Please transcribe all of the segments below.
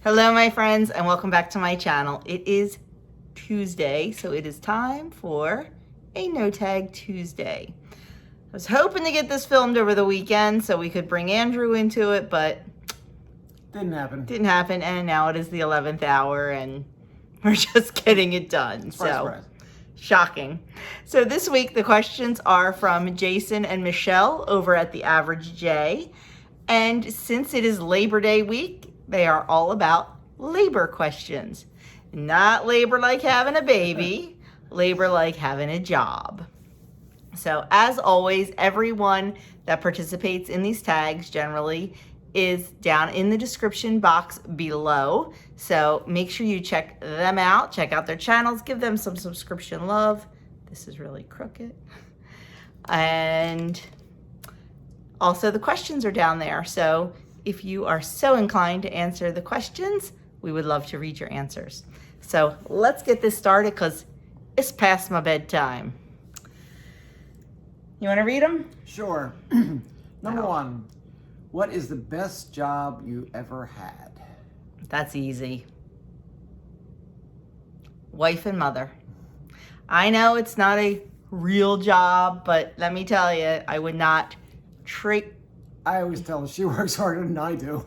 Hello my friends and welcome back to my channel. It is Tuesday, so it is time for a No Tag Tuesday. I was hoping to get this filmed over the weekend so we could bring Andrew into it, but didn't happen. And now it is the 11th hour and we're just getting it done. Surprise. Shocking. So this week the questions are from Jason and Michelle over at The Average J. And since it is Labor Day week, they are all about labor questions. Not labor like having a baby, labor like having a job. So as always, everyone that participates in these tags generally is down in the description box below. So make sure you check them out, check out their channels, give them some subscription love. This is really crooked. And also the questions are down there. So if you are so inclined to answer the questions, we would love to read your answers. So let's get this started because it's past my bedtime. You want to read them? Sure. Number one, what is the best job you ever had? That's easy. Wife and mother. I know it's not a real job, but let me tell you, I would not trade. I always tell her she works harder than I do.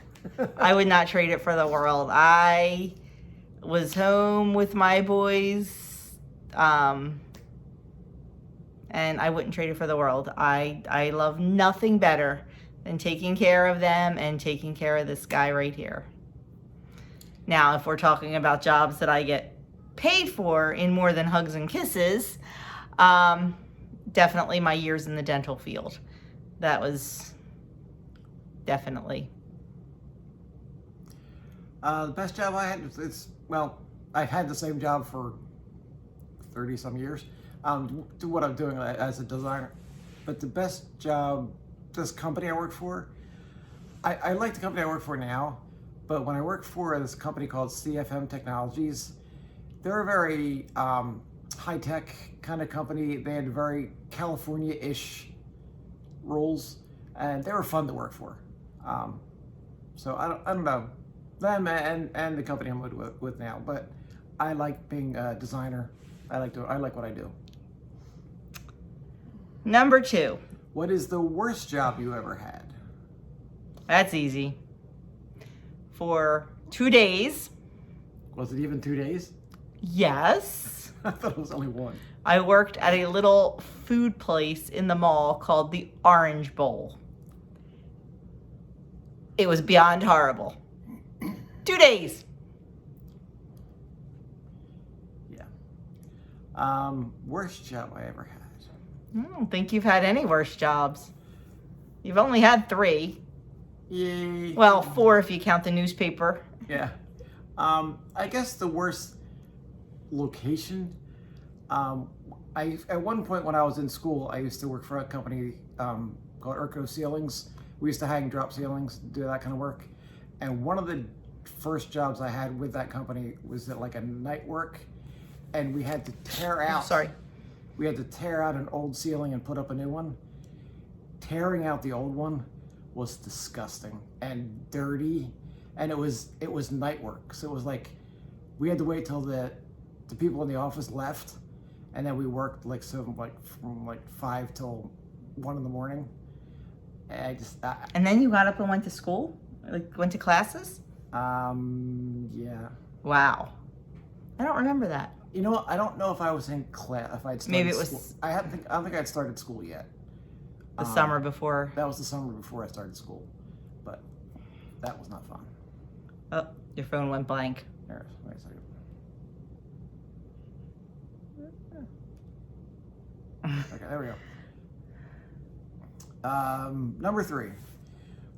I would not trade it for the world. I was home with my boys, and I wouldn't trade it for the world. I love nothing better than taking care of them and taking care of this guy right here. Now, if we're talking about jobs that I get paid for in more than hugs and kisses, definitely my years in the dental field. That was definitely. The best job I had, well, I've had the same job for 30 some years, to what I'm doing as a designer. But the best job, this company I work for, I like the company I work for now, but when I worked for this company called CFM Technologies, they're a very high-tech kind of company. They had very California-ish rules, and they were fun to work for. So I don't know them and the company I'm with now, but I like being a designer. I like what I do. Number two. What is the worst job you ever had? That's easy. For 2 days. Was it even 2 days? Yes. I thought it was only one. I worked at a little food place in the mall called the Orange Bowl. It was beyond horrible. 2 days. Yeah. Worst job I ever had. I don't think you've had any worse jobs. You've only had 3. Yay. Well, 4 if you count the newspaper. Yeah. I guess the worst location. At one point when I was in school, I used to work for a company called Urco Ceilings. We used to hang drop ceilings, do that kind of work. And one of the first jobs I had with that company was at like a night work, and we had to tear out. We had to tear out an old ceiling and put up a new one. Tearing out the old one was disgusting and dirty, and it was night work. So it was like we had to wait till the people in the office left, and then we worked from 5 till 1 in the morning. And And then you got up and went to school? Like went to classes? Yeah. Wow. I don't remember that. You know what? I don't know if I was in class, if I'd started Maybe it was school. I don't think I'd started school yet. The summer before. That was the summer before I started school, but that was not fun. Oh, your phone went blank. There, wait a second. Okay, there we go. Number 3.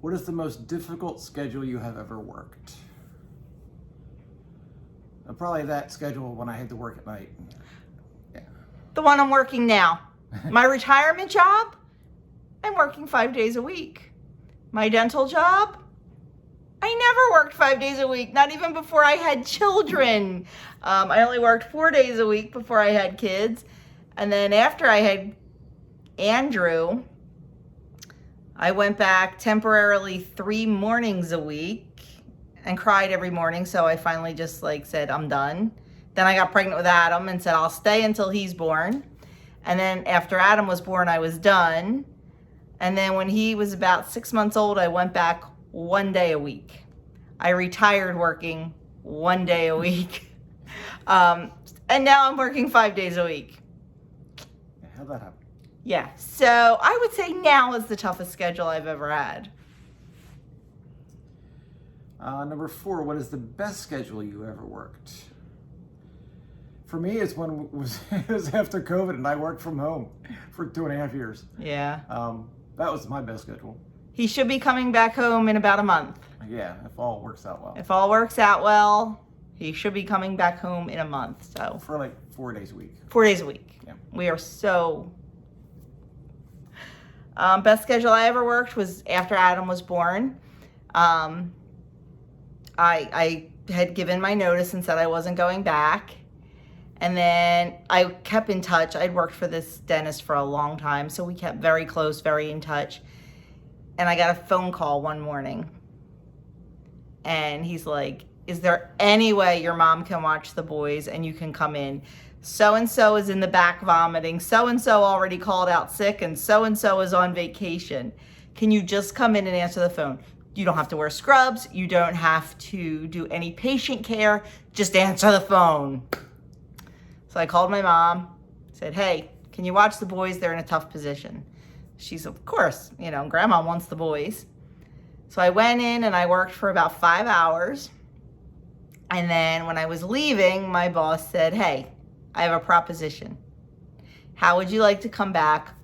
What is the most difficult schedule you have ever worked? Probably that schedule when I had to work at night. Yeah. The one I'm working now. My retirement job, I'm working 5 days a week. My dental job, I never worked 5 days a week, not even before I had children. I only worked 4 days a week before I had kids. And then after I had Andrew, I went back temporarily 3 mornings a week, and cried every morning. So I finally just like said, I'm done. Then I got pregnant with Adam and said, I'll stay until he's born. And then after Adam was born, I was done. And then when he was about 6 months old, I went back 1 day a week. I retired working 1 day a week. And now I'm working 5 days a week. How'd that happen? Yeah, so I would say now is the toughest schedule I've ever had. Number 4, what is the best schedule you ever worked? For me, it's when it was after COVID and I worked from home for 2.5 years. Yeah. That was my best schedule. He should be coming back home in about a month. Yeah, if all works out well. If all works out well, he should be coming back home in a month. So for like 4 days a week. 4 days a week. Yeah. We are so... best schedule I ever worked was after Adam was born. I had given my notice and said I wasn't going back. And then I kept in touch. I'd worked for this dentist for a long time, so we kept very close, very in touch. And I got a phone call one morning. And he's like, is there any way your mom can watch the boys and you can come in? So-and-so is in the back vomiting. So-and-so already called out sick, and so-and-so is on vacation. Can you just come in and answer the phone? You don't have to wear scrubs. You don't have to do any patient care. Just answer the phone. So I called my mom, said, hey, can you watch the boys? They're in a tough position. She's, of course, grandma wants the boys. So I went in and I worked for about 5 hours. And then when I was leaving, my boss said, hey, I have a proposition. How would you like to come back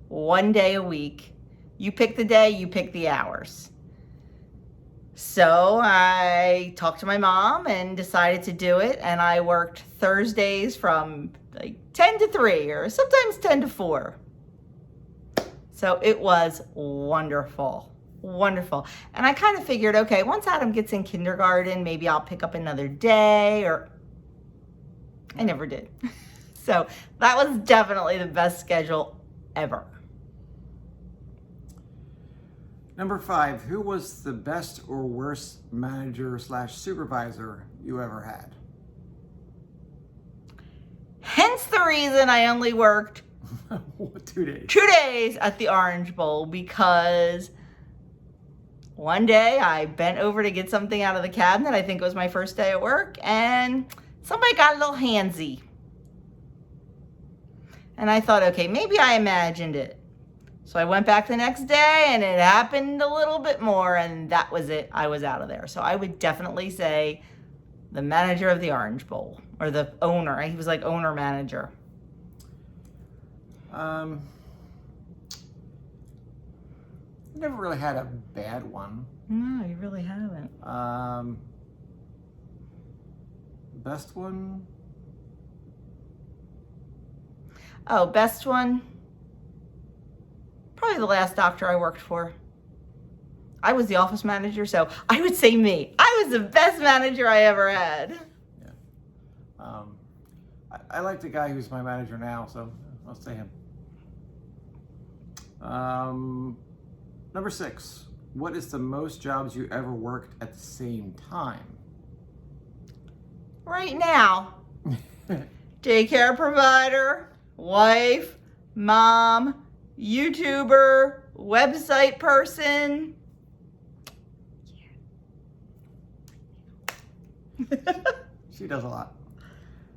1 day a week? You pick the day, you pick the hours. So I talked to my mom and decided to do it. And I worked Thursdays from like 10 to 3 or sometimes 10 to 4. So it was wonderful, wonderful. And I kind of figured, okay, once Adam gets in kindergarten, maybe I'll pick up another day, or I never did. So that was definitely the best schedule ever. Number 5, who was the best or worst manager / supervisor you ever had? Hence the reason I only worked 2 days. 2 days at the Orange Bowl, because one day I bent over to get something out of the cabinet. I think it was my first day at work, and somebody got a little handsy. And I thought, okay, maybe I imagined it. So I went back the next day and it happened a little bit more, and that was it. I was out of there. So I would definitely say the manager of the Orange Bowl, or the owner. He was like owner manager. Never really had a bad one. No, you really haven't. Best one? Oh, best one? Probably the last doctor I worked for. I was the office manager, so I would say me. I was the best manager I ever had. Yeah. I like the guy who's my manager now, so I'll say him. Number 6, what is the most jobs you ever worked at the same time? Right now, daycare provider, wife, mom, YouTuber, website person. She does a lot.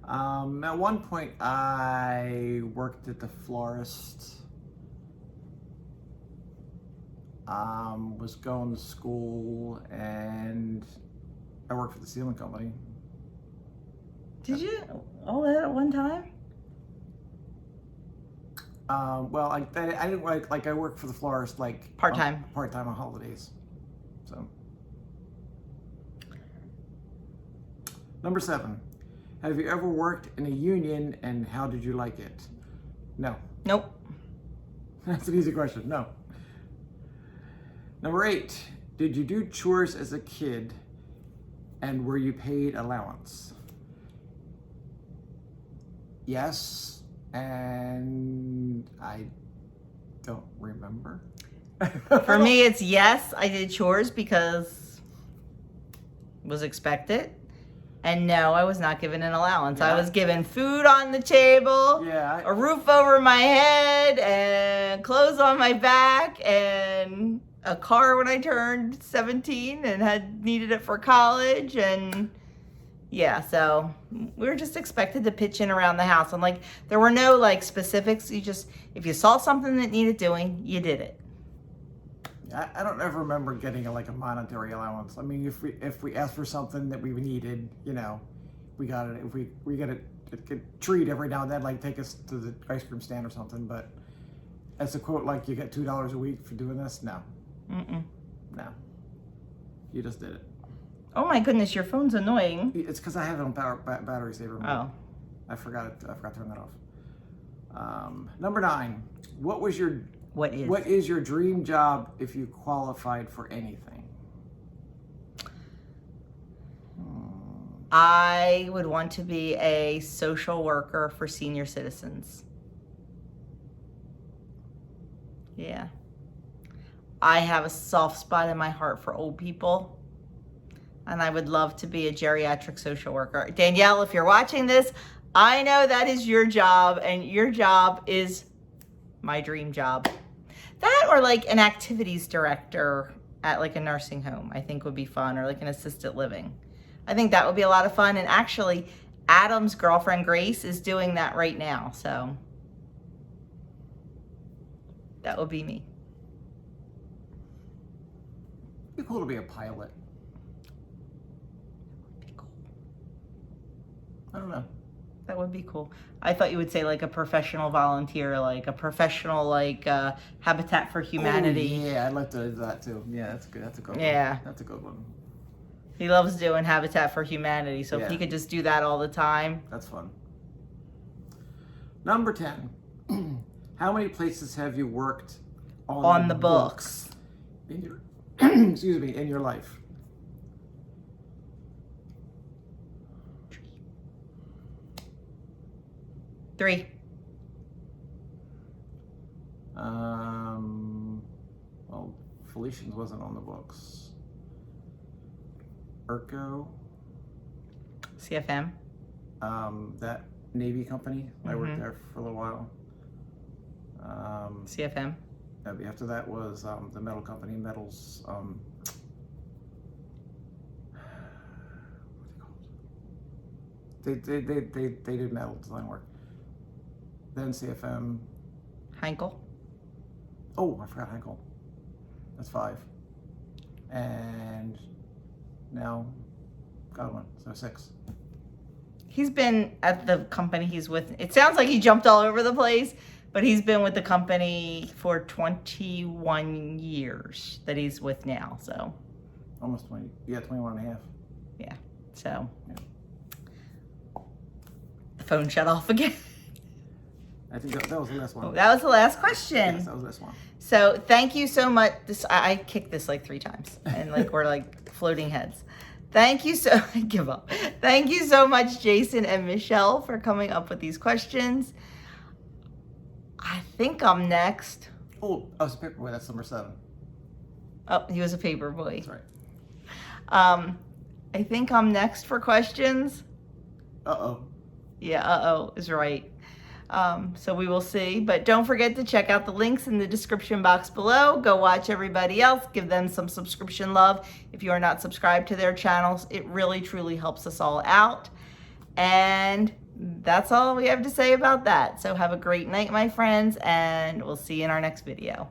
At one point, I worked at the florist. Was going to school, and I worked for the ceiling company. Did you? All that at one time? Well, I didn't like I worked for the florist like Part-time. Part-time on holidays. So. Number 7, have you ever worked in a union, and how did you like it? No. Nope. That's an easy question. No. Number 8, did you do chores as a kid, and were you paid allowance? Yes, and I don't remember. For me, it's yes, I did chores because was expected. And no, I was not given an allowance. Yeah. I was given food on the table, Yeah. a roof over my head, and clothes on my back, and a car when I turned 17 and needed it for college. And yeah, so we were just expected to pitch in around the house. And like, there were no like specifics. If you saw something that needed doing, you did it. I don't ever remember getting a monetary allowance. I mean, if we asked for something that we needed, we got it. If we get a treat every now and then, like take us to the ice cream stand or something. But as a quote, like you get $2 a week for doing this, no. No. You just did it. Oh my goodness, your phone's annoying. It's because I have it on battery saver mode. Oh. I forgot to turn that off. Number 9. What is your dream job if you qualified for anything? I would want to be a social worker for senior citizens. Yeah. I have a soft spot in my heart for old people, and I would love to be a geriatric social worker. Danielle, if you're watching this, I know that is your job, and your job is my dream job. That or like an activities director at like a nursing home, I think would be fun, or like an assisted living. I think that would be a lot of fun. And actually, Adam's girlfriend, Grace, is doing that right now. So that would be me. It'd be cool to be a pilot. Be cool. I don't know. That would be cool. I thought you would say like a professional volunteer, like a professional Habitat for Humanity. Oh, yeah, I'd like to do that too. Yeah, that's good. That's a good one. Yeah. That's a good one. He loves doing Habitat for Humanity, so if he could just do that all the time. That's fun. Number 10. How many places have you worked on the books? In your excuse me, in your life? Three. Well, Felician's wasn't on the books. Urco. CFM. That Navy company. I worked there for a little while. CFM. After that was the metal company, metals. What are they called? They did metal design work. Then CFM. Heinkel. Oh, I forgot Heinkel. That's 5. And now Godwin, so 6. He's been at the company he's with. It sounds like he jumped all over the place, but he's been with the company for 21 years that he's with now. So almost 20. Yeah, 21 and a half. Yeah. So the phone shut off again. I think that was the last one. Oh, that was the last question. Yes, that was the last one. So thank you so much. I kicked this like 3 times, and like we're like floating heads. Thank you so. I give up. Thank you so much, Jason and Michelle, for coming up with these questions. I think I'm next. Oh, I was a paper boy. That's number 7. Oh, he was a paper boy. That's right. I think I'm next for questions. Uh-oh. Yeah, is right. So we will see. But don't forget to check out the links in the description box below. Go watch everybody else. Give them some subscription love. If you are not subscribed to their channels, it really, truly helps us all out. And that's all we have to say about that. So have a great night, my friends, and we'll see you in our next video.